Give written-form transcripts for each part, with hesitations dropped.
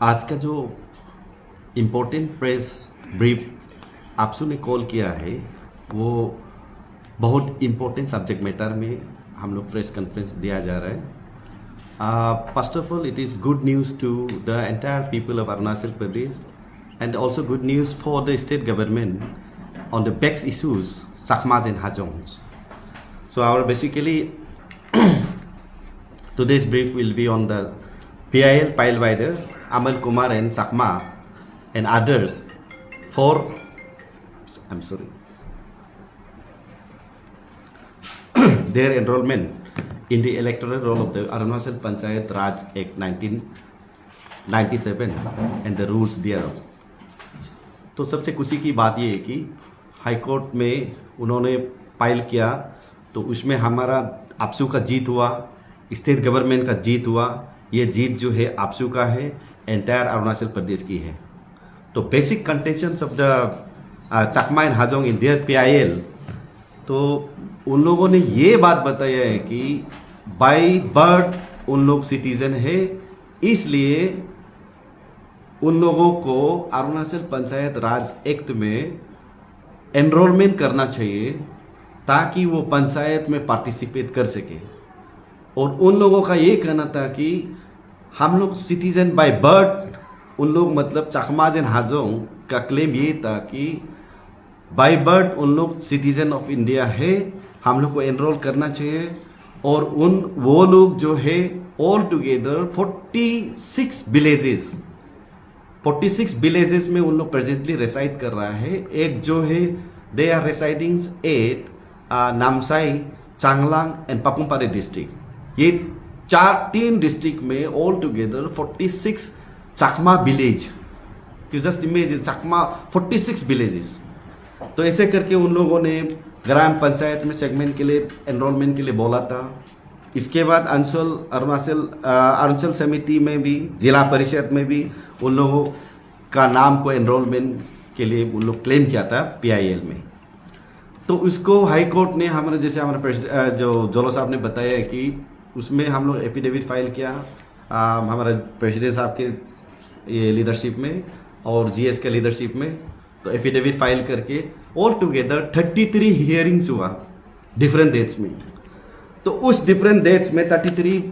आज का जो इम्पोर्टेंट प्रेस ब्रीफ आपसू ने कॉल किया है वो बहुत इम्पोर्टेंट सब्जेक्ट मैटर में हम लोग प्रेस कॉन्फ्रेंस दिया जा रहा है. First of all, it is good news to the entire people of Arunachal Pradesh and also good news for the state government on the BEX issues, Chakmas and Hajongs. So our basically today's brief will be on the PIL pile rider, Amal Kumar and Chakma and others for their enrollment in the electoral roll of the Arunachal Panchayat Raj Act 1997 and the rules thereof. तो सबसे खुशी की बात ये है कि high court में उन्होंने फाइल किया तो उसमें हमारा आपसू का जीत हुआ, स्टेट गवर्नमेंट का जीत हुआ. ये जीत जो है आपसू का है, एंटायर अरुणाचल प्रदेश की है. तो basic contentions of the Chakma and Hajong in their PIL, तो उन लोगों ने ये बात बताया है कि बाय बर्थ उन लोग सिटीजन है, इसलिए उन लोगों को अरुणाचल पंचायत राज एक्ट में एनरोलमेंट करना चाहिए ताकि वो पंचायत में पार्टिसिपेट कर सके. और उन लोगों का ये कहना था कि हम लोग सिटीजन बाय बर्थ, उन लोग मतलब चकमाज एंड हाजोंग का क्लेम ये था कि बाय बर्थ उन लोग सिटीजन ऑफ इंडिया है, हम लोग को एनरोल करना चाहिए. और वो लोग जो है ऑल टुगेदर 46 विलेजेस में उन लोग प्रेजेंटली रेसाइड कर रहा है. एक जो है they are residing at Namsai, Changlang and Papum Pare district. ये तीन डिस्ट्रिक्ट में all together 46 Chakma village. Just imagine Chakma 46 villages. तो ऐसे करके उन लोगों ने ग्राम पंचायत में सेगमेंट के लिए एनरोलमेंट के लिए बोला था. इसके बाद अरुणाचल समिति में भी, जिला परिषद में भी उन लोगों का नाम को एनरोलमेंट के लिए उन लोग क्लेम किया था PIL में. तो उसको हाई कोर्ट ने हमारा जो जोलो साहब ने बताया है कि उसमें हम लोग एफिडेविट फाइल किया हमारा प्रेसिडेंट साहब के ये लीडरशिप में और GS के लीडरशिप में. तो एफिडेविट फाइल करके ऑल टुगेदर 33 हियरिंग्स हुआ डिफरेंट डेट्स में. तो उस डिफरेंट डेट्स में 33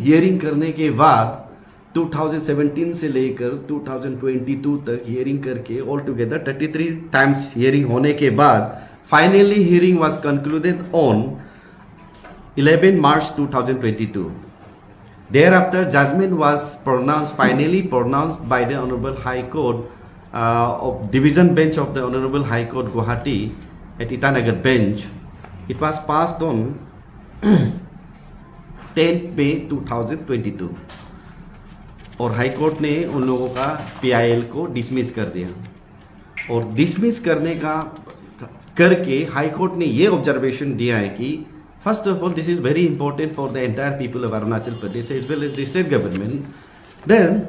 हियरिंग करने के बाद 2017 से लेकर 2022 तक हियरिंग करके ऑल टुगेदर 33 टाइम्स हियरिंग होने के बाद finally hearing was concluded on 11 March 2022. Thereafter, judgment was finally pronounced by the Honorable High Court of Division Bench of the Honorable High Court Guwahati at Itanagar Bench. It was passed on 10 May 2022 और high court ने उन लोगों का PIL को dismiss कर दिया. और dismiss करके हाई कोर्ट ने ये ऑब्जर्वेशन दिया है कि first of all this is very important for the entire people of Arunachal Pradesh as well as the state government. Then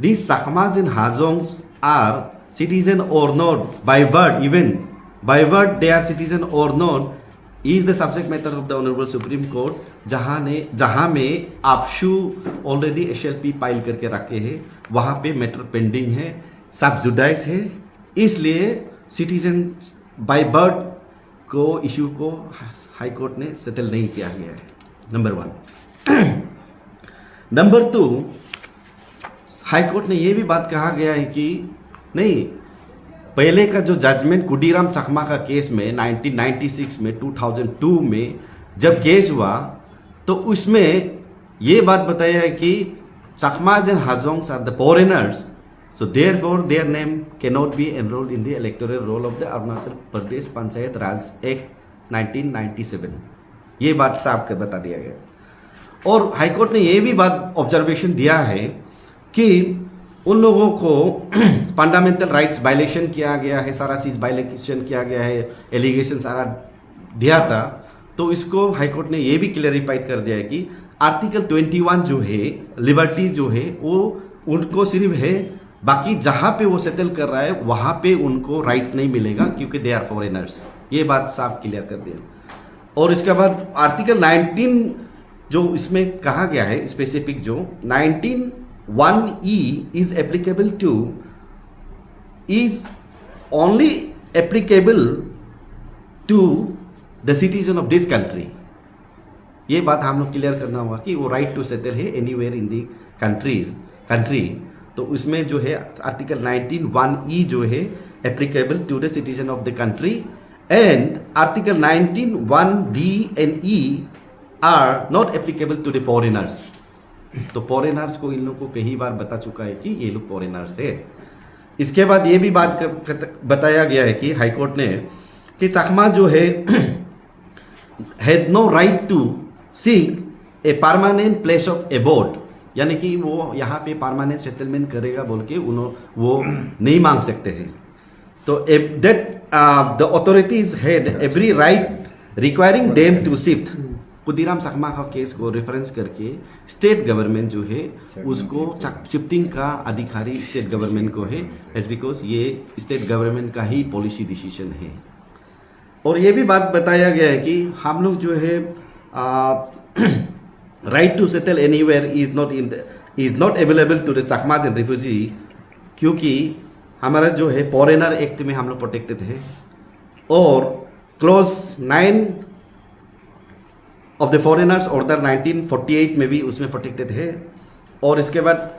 these Chakmas and Hajongs are citizen or not by birth, even by birth they are citizen or not is the subject matter of the Honorable Supreme Court. जहाँ में आपशू already SLP file करके रखे हैं, वहाँ पे matter pending है, सब जुडाइस है, इसलिए सिटीजन बाय बर्थ को इशू को हाई कोर्ट ने सेटल नहीं किया गया है. नंबर 1. नंबर 2, हाई कोर्ट ने ये भी बात कहा गया है कि नहीं, पहले का जो जजमेंट कुडीराम चकमा का केस में 1996 में 2002 में जब केस हुआ तो उसमें ये बात बताया है कि Chakmas and Hajongs are the foreigners, so therefore their name can not be enrolled in the electoral roll of the Arunachal Pradesh panchayat Raj act 1997. ये बात साफ कर बता दिया गया. और हाईकोर्ट ने ये भी बात ऑब्जर्वेशन दिया है कि उन लोगों को फंडामेंटल राइट्स वायलेशन किया गया है, सारा चीज वायलेशन किया गया है, एलिगेशन सारा दिया था. तो इसको हाईकोर्ट ने ये भी क्लैरिफाई कर दिया है कि आर्टिकल 21 जो है, लिबर्टी जो है, वो उनको सिर्फ है, बाकी जहाँ पे वो सेटल कर रहा है वहाँ पे उनको राइट्स नहीं मिलेगा क्योंकि दे आर फॉरेनर्स. ये बात साफ क्लियर कर दिया. और इसके बाद आर्टिकल 19 जो इसमें कहा गया है स्पेसिफिक, जो 19 1E is applicable to is only applicable to the citizen of this country. ये बात हम लोग क्लियर करना होगा कि वो राइट टू सेटल है एनीवेयर इन दी कंट्री। तो उसमें जो है आर्टिकल 19(1)(e) जो है applicable to the citizen of the country, and article 19(1)(d) and E are not applicable to the foreigners. तो फॉरेनर्स को इन लोग को कई बार बता चुका है कि ये लोग फॉरेनर्स है। इसके बाद ये भी बात बताया गया है कि हाईकोर्ट ने कि चकमा जो है had no right to seek a permanent place of abode, यानी कि वो यहाँ पे परमानेंट सेटलमेंट करेगा बोल के वो नहीं मांग सकते हैं। तो that the authorities had every right requiring them to shift. Khudiram Chakma का केस को रेफरेंस करके स्टेट गवर्नमेंट जो है उसको शिफ्टिंग का अधिकारी स्टेट गवर्नमेंट को है, एज बिकॉज ये स्टेट गवर्नमेंट का ही पॉलिसी डिसीजन है। और ये भी बात बताया गया है कि हम लोग जो है right to settle anywhere is not available to the Chakmas and refugee, क्योंकि हमारा जो है फॉरेनर एक्ट में हम लोग प्रोटेक्टेड है और clause 9 of the foreigners order 1948 में भी उसमें प्रोटेक्टेड है। और इसके बाद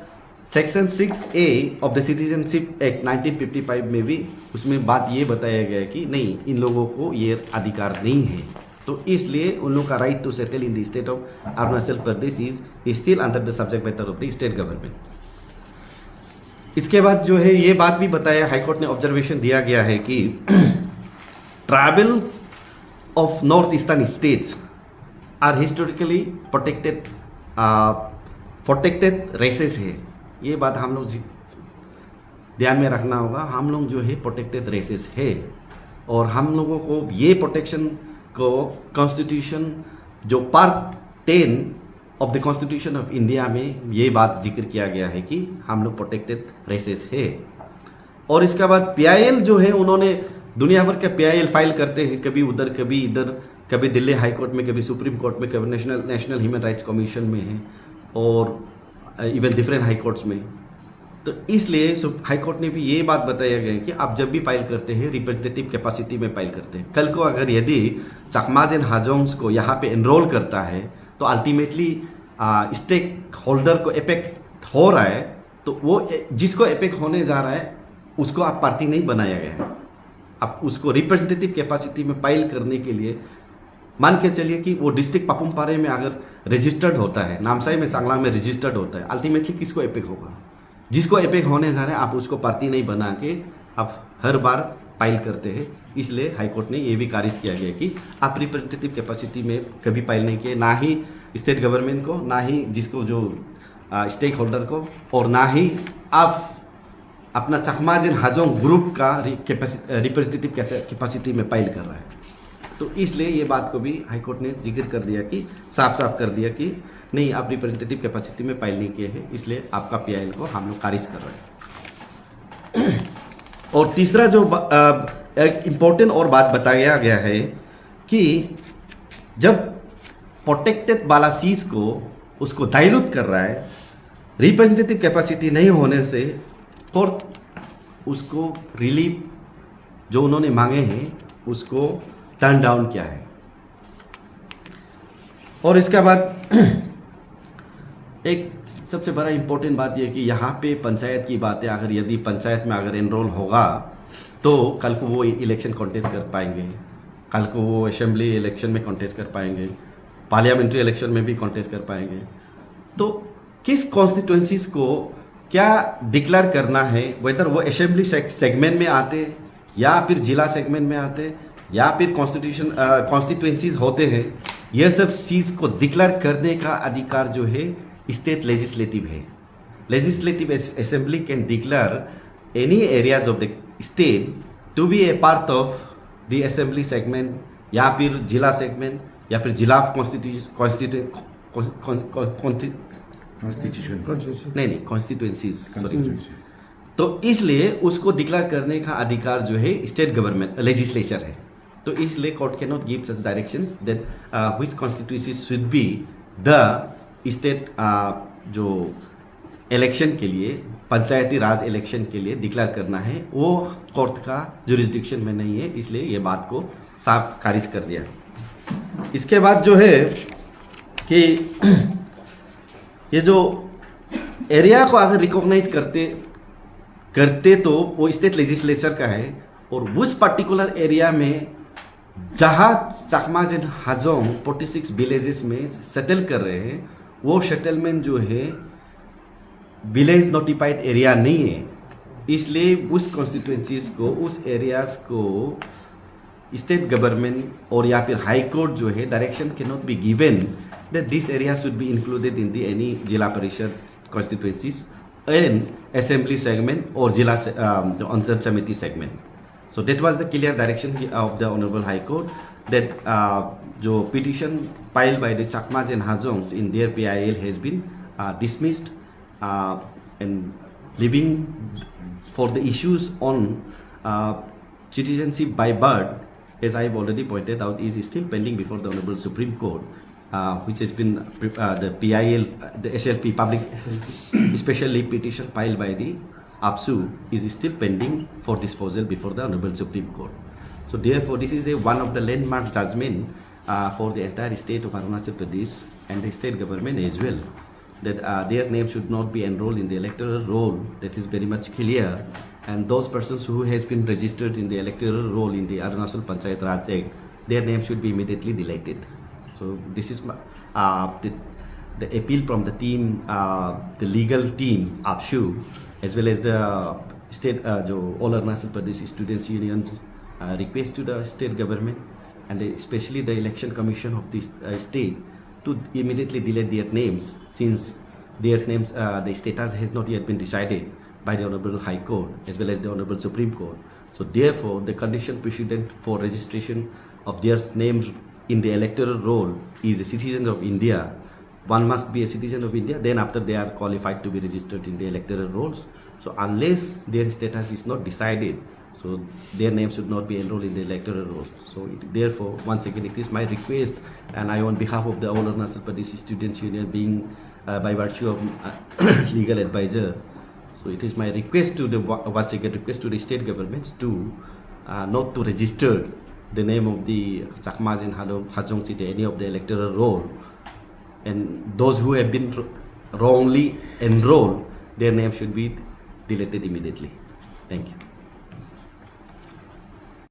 section 6A of the citizenship act 1955 में भी उसमें बात ये बताया गया है कि नहीं, इन लोगों को ये अधिकार नहीं है। तो इसलिए उन लोगों का right to settle in the state of Arunachal Pradesh is still under the subject matter of the state government. इसके बाद जो है ये बात भी बताया, हाईकोर्ट ने ऑब्जर्वेशन दिया गया है कि tribal of north eastern states are historically protected races है। ये बात हम लोग ध्यान में रखना होगा। हम लोग जो है प्रोटेक्टेड रेसेस है और हम लोगों को ये प्रोटेक्शन को कॉन्स्टिट्यूशन जो part 10 of the constitution of India में ये बात जिक्र किया गया है कि हम लोग प्रोटेक्टेड रेसेस है। और इसके बाद PIL जो है उन्होंने दुनिया भर के PIL फाइल करते हैं, कभी उधर कभी इधर, कभी दिल्ली हाई कोर्ट में, कभी सुप्रीम कोर्ट में, कभी नेशनल ह्यूमन राइट्स कमीशन में है और इवन डिफरेंट हाई कोर्ट्स में। तो इसलिए हाई कोर्ट ने भी ये बात बताया गया है कि आप जब भी फाइल करते हैं रिप्रेजेंटेटिव कैपेसिटी में फाइल करते हैं। कल को अगर यदि चकमाज एंड हाजोंग्स को यहाँ पे एनरोल करता है तो अल्टीमेटली स्टेक होल्डर को इफेक्ट हो रहा है, तो वो जिसको इफेक्ट होने जा रहा है उसको आप पार्टी नहीं बनाया गया है। आप उसको रिप्रेजेंटेटिव कैपेसिटी में फाइल करने के लिए मान के चलिए कि वो डिस्ट्रिक्ट पापुमपारे में अगर रजिस्टर्ड होता है, नामसाई में, सांगलांग में रजिस्टर्ड होता है, अल्टीमेटली किसको इफेक्ट होगा? जिसको इफेक्ट होने जा रहे हैं आप उसको पार्टी नहीं बना के आप हर बार फाइल करते हैं। इसलिए हाईकोर्ट ने ये भी खारिज किया गया कि आप रिप्रेजेंटेटिव कैपेसिटी में कभी फाइल नहीं किए, ना ही स्टेट गवर्नमेंट को, ना ही जिसको जो स्टेक होल्डर को, और ना ही आप अपना चकमाज एंड हाजोंग ग्रुप का रिप्रेजेंटेटिव कैपेसिटी में फाइल कर रहा है। तो इसलिए ये बात को भी हाईकोर्ट ने जिक्र कर दिया कि साफ कर दिया कि नहीं, आप रिप्रेजेंटेटिव कैपेसिटी में फाइल नहीं किए हैं, इसलिए आपका PIL को हम लोग खारिज कर रहे हैं। और तीसरा जो इम्पोर्टेंट और बात बताया गया है कि जब प्रोटेक्टेड वाला चीज को उसको डाइल्यूट कर रहा है, रिप्रेजेंटेटिव कैपेसिटी नहीं होने से कोर्ट उसको रिलीफ जो उन्होंने मांगे हैं उसको टर्न डाउन किया है। और इसके बाद एक सबसे बड़ा इंपॉर्टेंट बात यह कि यहाँ पे पंचायत की बात है। अगर यदि पंचायत में अगर एनरोल होगा तो कल को वो इलेक्शन कॉन्टेस्ट कर पाएंगे, कल को वो असेंबली इलेक्शन में कॉन्टेस्ट कर पाएंगे, पार्लियामेंट्री इलेक्शन में भी कॉन्टेस्ट कर पाएंगे। तो किस कॉन्स्टिट्यूंसीज को क्या डिक्लेयर करना है, वेदर वो असेंबली सेगमेंट में आते या फिर जिला सेगमेंट में आते या फिर कॉन्स्टिट्यूंसीज होते हैं, यह सब चीज़ को डिक्लेयर करने का अधिकार जो है स्टेट लेजिस्लेटिव है। Legislative assembly can declare any areas of the state to be a part of the assembly segment या फिर जिला सेगमेंट या फिर जिला कॉन्स्टिट्यूंसीज, सॉरी। तो इसलिए उसको डिक्लेयर करने का अधिकार जो है स्टेट गवर्नमेंट लेजिस्लेचर है। तो इसलिए court can not give such directions that which constituency should be the state जो इलेक्शन के लिए, पंचायती राज इलेक्शन के लिए डिक्लेयर करना है, वो कोर्ट का जुरिस्डिक्शन में नहीं है, इसलिए ये बात को साफ खारिज कर दिया। इसके बाद जो है कि ये जो एरिया को अगर रिकॉग्नाइज करते तो वो स्टेट लेजिस्लेचर का है, और उस पर्टिकुलर एरिया में जहाँ चकमाज एंड हाजोंग 46 विलेजेस में सेटल कर रहे हैं, वो सेटलमेंट जो है विलेज नोटिफाइड एरिया नहीं है, इसलिए उस कॉन्स्टिट्यूएंसीज को, उस एरियाज को स्टेट गवर्नमेंट और या फिर हाई कोर्ट जो है direction can not be given that this area should be included in the any जिला परिषद कॉन्स्टिट्यूएंसीज एंड असेंबली सेगमेंट और जिला अंचल समिति segment. So that was the clear direction of the Honorable High Court that जो petition filed by the Chakmas and Hajongs in their PIL has been dismissed and leaving for the issues on citizenship by birth, as I have already pointed out, is still pending before the Honorable Supreme Court, which has been the PIL, the SLP public special leave petition filed by the APSU is still pending for disposal before the Honorable Supreme Court. So therefore, this is one of the landmark judgment for the entire state of Arunachal Pradesh and the state government as well, that their name should not be enrolled in the electoral roll. That is very much clear, and those persons who has been registered in the electoral roll in the Arunachal Panchayat Raj Act, their name should be immediately deleted. So this is the appeal from the team, the legal team, APSU, as well as the state, all Arunachal Pradesh Students Unions request to the state government and especially the election commission of this state to immediately delete their names, since their names, the status has not yet been decided by the Honorable High Court as well as the Honorable Supreme Court. So therefore, the condition precedent for registration of their names in the electoral roll is a citizen of India. One must be a citizen of India, then after they are qualified to be registered in the electoral rolls. So unless their status is not decided, so their name should not be enrolled in the electoral roll. So therefore, once again, it is my request, and I on behalf of the all Arunachal Pradesh Students Union, being by virtue of legal advisor, so it is my request to the once again request to the state governments to not to register the name of the Chakmas and Hajong City any of the electoral roll, and those who have been wrongly enrolled, their name should be deleted immediately. Thank you.